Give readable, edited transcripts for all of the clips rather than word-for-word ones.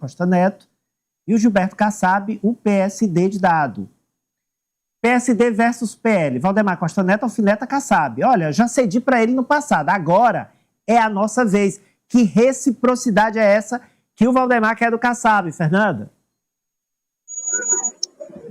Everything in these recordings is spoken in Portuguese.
Costa Neto, e o Gilberto Kassab, o PSD de dado. PSD versus PL. Valdemar Costa Neto alfineta Kassab. Olha, já cedi para ele no passado, agora é a nossa vez. Que reciprocidade é essa que o Valdemar quer do Kassab, Fernanda?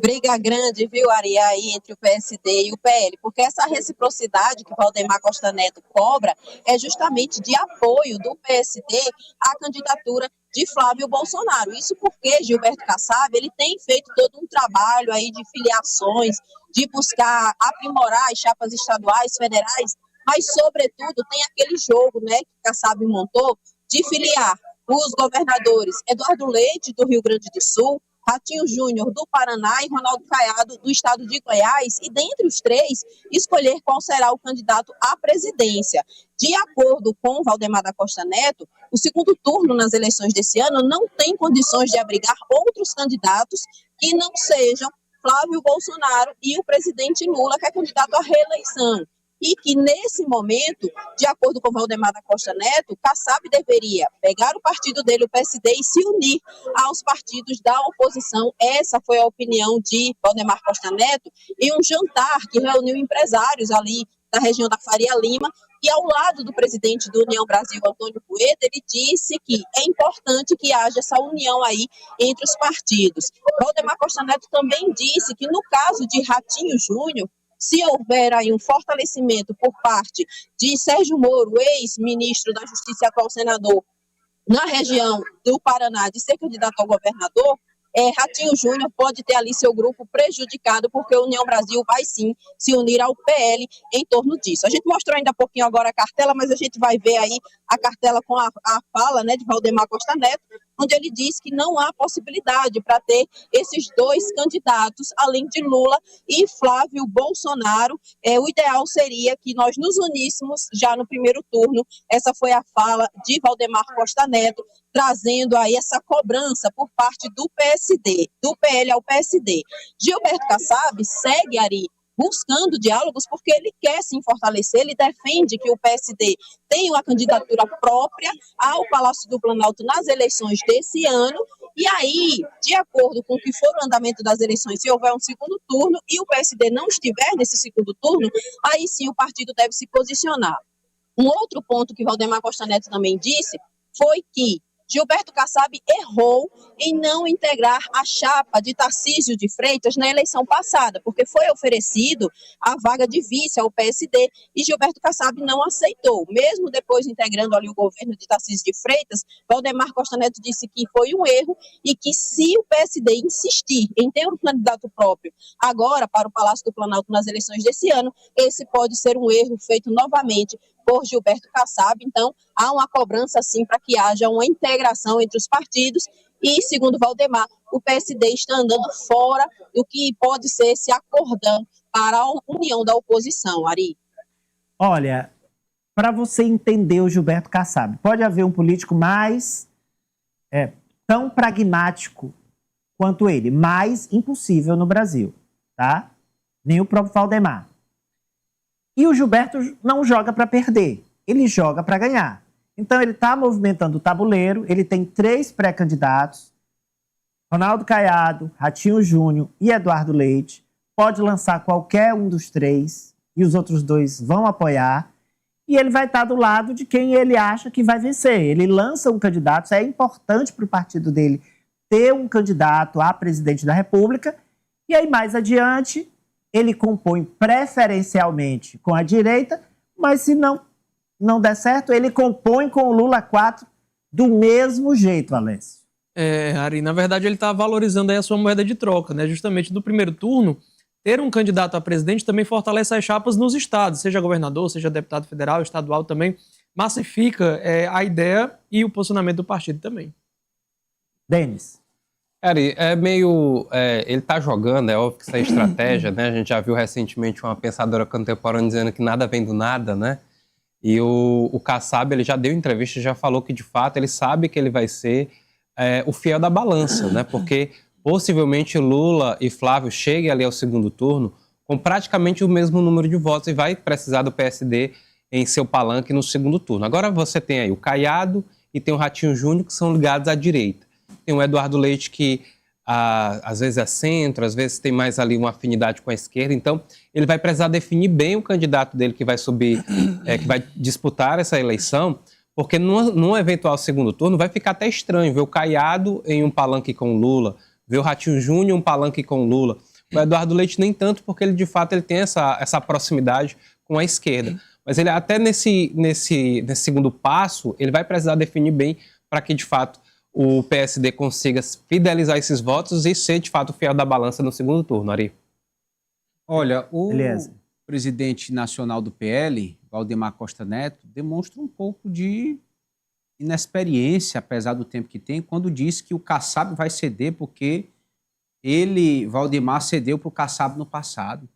Briga grande, viu, Ari, aí entre o PSD e o PL, porque essa reciprocidade que o Valdemar Costa Neto cobra é justamente de apoio do PSD à candidatura de Flávio Bolsonaro. Isso porque Gilberto Kassab, ele tem feito todo um trabalho aí de filiações, de buscar aprimorar as chapas estaduais, federais, mas, sobretudo, tem aquele jogo, né, que Kassab montou de filiar os governadores Eduardo Leite, do Rio Grande do Sul, Ratinho Júnior, do Paraná, e Ronaldo Caiado, do estado de Goiás, e dentre os três, escolher qual será o candidato à presidência. De acordo com Valdemar da Costa Neto, o segundo turno nas eleições desse ano não tem condições de abrigar outros candidatos que não sejam Flávio Bolsonaro e o presidente Lula, que é candidato à reeleição. E que, nesse momento, de acordo com Valdemar da Costa Neto, Kassab deveria pegar o partido dele, o PSD, e se unir aos partidos da oposição. Essa foi a opinião de Valdemar Costa Neto em um jantar que reuniu empresários ali da região da Faria Lima, e ao lado do presidente do União Brasil, Antônio Rueda, ele disse que é importante que haja essa união aí entre os partidos. Valdemar Costa Neto também disse que, no caso de Ratinho Júnior, se houver aí um fortalecimento por parte de Sérgio Moro, ex-ministro da Justiça e atual senador, na região do Paraná, de ser candidato ao governador, Ratinho Júnior pode ter ali seu grupo prejudicado, porque a União Brasil vai sim se unir ao PL em torno disso. A gente mostrou ainda há pouquinho agora a cartela, mas a gente vai ver aí a cartela com a fala, né, de Valdemar Costa Neto, onde ele diz que não há possibilidade para ter esses dois candidatos, além de Lula e Flávio Bolsonaro. O ideal seria que nós nos uníssemos já no primeiro turno. Essa foi a fala de Valdemar Costa Neto, trazendo aí essa cobrança por parte do PSD, do PL ao PSD. Gilberto Kassab segue ali buscando diálogos, porque ele quer se fortalecer, ele defende que o PSD tenha uma candidatura própria ao Palácio do Planalto nas eleições desse ano, e aí, de acordo com o que for o andamento das eleições, se houver um segundo turno e o PSD não estiver nesse segundo turno, aí sim o partido deve se posicionar. Um outro ponto que Valdemar Costa Neto também disse foi que Gilberto Kassab errou em não integrar a chapa de Tarcísio de Freitas na eleição passada, porque foi oferecido a vaga de vice ao PSD e Gilberto Kassab não aceitou. Mesmo depois integrando ali o governo de Tarcísio de Freitas, Valdemar Costa Neto disse que foi um erro e que, se o PSD insistir em ter um candidato próprio agora para o Palácio do Planalto nas eleições desse ano, esse pode ser um erro feito novamente por Gilberto Kassab. Então, há uma cobrança, sim, para que haja uma integração entre os partidos e, segundo Valdemar, o PSD está andando fora do que pode ser esse acordão para a união da oposição, Ari. Olha, para você entender o Gilberto Kassab, pode haver um político mais tão pragmático quanto ele, mais impossível no Brasil, tá? Nem o próprio Valdemar. E o Gilberto não joga para perder, ele joga para ganhar. Então ele está movimentando o tabuleiro, ele tem 3 pré-candidatos, Ronaldo Caiado, Ratinho Júnior e Eduardo Leite. Pode lançar qualquer um dos 3 e os outros 2 vão apoiar. E ele vai estar do lado de quem ele acha que vai vencer. Ele lança um candidato, é importante para o partido dele ter um candidato a presidente da República. E aí mais adiante ele compõe preferencialmente com a direita, mas se não der certo, ele compõe com o Lula 4 do mesmo jeito, Alessio. Ari, na verdade ele está valorizando aí a sua moeda de troca, né? Justamente do primeiro turno, ter um candidato a presidente também fortalece as chapas nos estados, seja governador, seja deputado federal, estadual também, massifica a ideia e o posicionamento do partido também. Denis. Ari, ele tá jogando, é óbvio que isso é estratégia, né? A gente já viu recentemente uma pensadora contemporânea dizendo que nada vem do nada, né? E o Kassab, ele já deu entrevista, já falou que, de fato, ele sabe que ele vai ser o fiel da balança, né? Porque, possivelmente, Lula e Flávio cheguem ali ao segundo turno com praticamente o mesmo número de votos e vai precisar do PSD em seu palanque no segundo turno. Agora você tem aí o Caiado e tem o Ratinho Júnior, que são ligados à direita. tem o Eduardo Leite que às vezes é centro, às vezes tem mais ali uma afinidade com a esquerda, então ele vai precisar definir bem o candidato dele que vai subir, que vai disputar essa eleição, porque num eventual segundo turno vai ficar até estranho ver o Caiado em um palanque com Lula, ver o Ratinho Júnior em um palanque com Lula. O Eduardo Leite nem tanto, porque ele de fato ele tem essa proximidade com a esquerda. Mas ele até nesse segundo passo, ele vai precisar definir bem para que de fato o PSD consiga fidelizar esses votos e ser de fato fiel da balança no segundo turno, Ari. Olha, o Beleza. presidente nacional do PL, Valdemar Costa Neto, demonstra um pouco de inexperiência, apesar do tempo que tem, quando diz que o Kassab vai ceder porque Valdemar, cedeu para o Kassab no passado.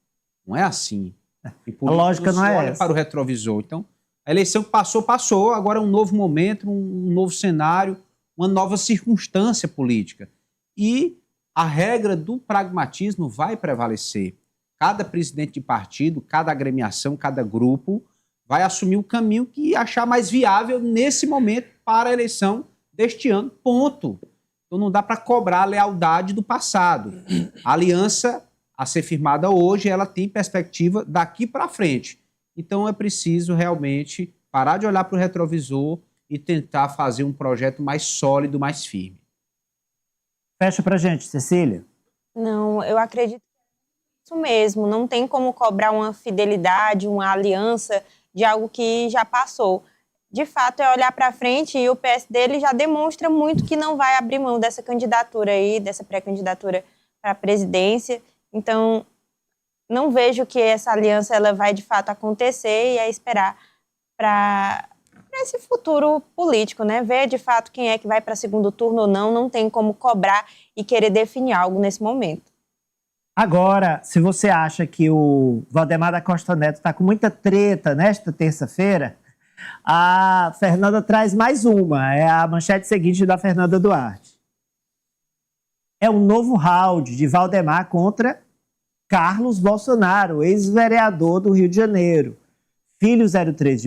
Não é assim. A lógica não é olha essa. para o retrovisor. Então, a eleição que passou, agora é um novo momento, um novo cenário, uma nova circunstância política. E a regra do pragmatismo vai prevalecer. Cada presidente de partido, cada agremiação, cada grupo vai assumir o caminho que achar mais viável nesse momento para a eleição deste ano, ponto. Então não dá para cobrar a lealdade do passado. A aliança a ser firmada hoje, ela tem perspectiva daqui para frente. Então é preciso realmente parar de olhar para o retrovisor e tentar fazer um projeto mais sólido, mais firme. Fecha pra gente, Cecília. Não, eu acredito que é isso mesmo. Não tem como cobrar uma fidelidade, uma aliança de algo que já passou. De fato, é olhar para frente e o PSD ele já demonstra muito que não vai abrir mão dessa candidatura aí, dessa pré-candidatura para a presidência. Então, não vejo que essa aliança ela vai de fato acontecer e é esperar para esse futuro político, né? Ver de fato quem é que vai para segundo turno ou não, não tem como cobrar e querer definir algo nesse momento. Agora, se você acha que o Valdemar da Costa Neto está com muita treta nesta terça-feira, a Fernanda traz mais uma. É a manchete seguinte da Fernanda Duarte. É um novo round de Valdemar contra Carlos Bolsonaro, ex-vereador do Rio de Janeiro. Filho 03 de